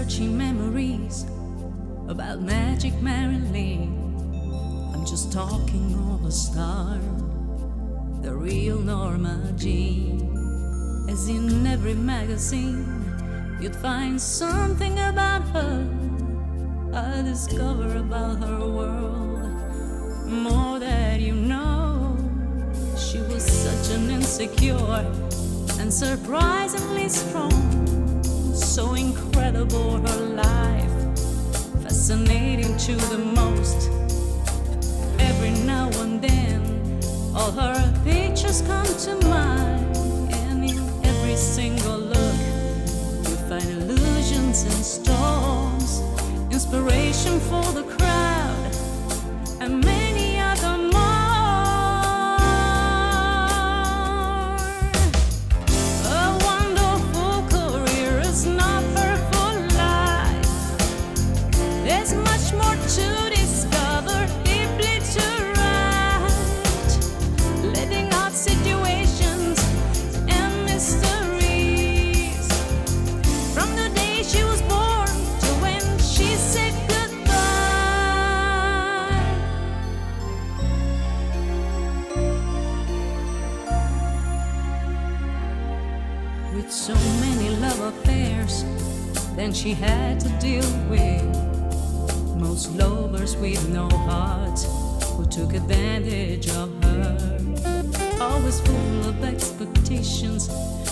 searching memories about Magic Marilyn. I'm just talking of a star, the real Norma Jean. As in every magazine, you'd find something about her. I discover about her world more that you know. She was such an insecure and surprisingly strong. So incredible her life, fascinating to the most. Every now and then, all her pictures come to mind, and in every single look, you find illusions and storms, inspiration for the crowd, and many other more. A wonderful career is not her full life. There's much more to discover, deeply to write, living out situations and mysteries. From the day she was born to when she said goodbye. With so many love affairs then she had to deal with, most lovers with no heart who took advantage of her. Always full of expectations,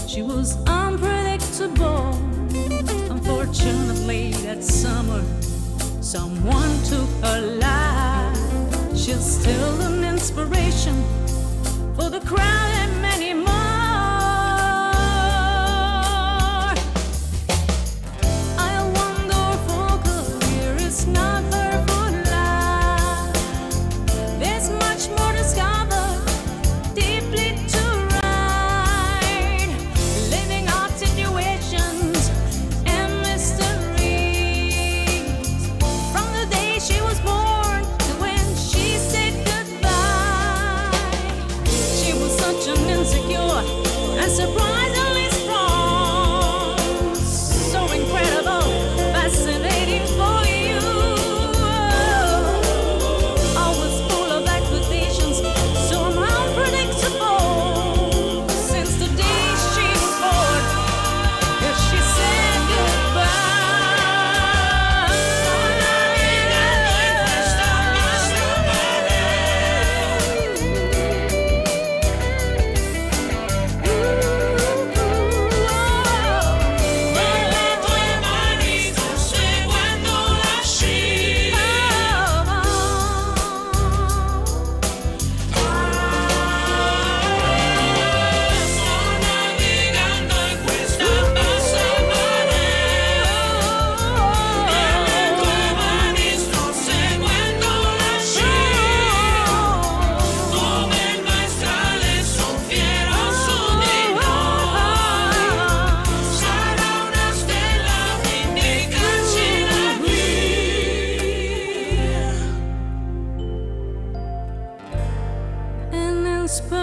she was unpredictable. Unfortunately, that summer, someone took her life. She's still an inspiration for the crowd and many more. A wonderful career is not her full life. There's much more to discover, deeply to write, living out situations and mysteries. From the day she was born to when she said goodbye. She was such an insecure and surprisingly strong. So incredible, fascinating for you. Always full of expectations, so unpredictable. Since the day she was born, till she said an inspiration.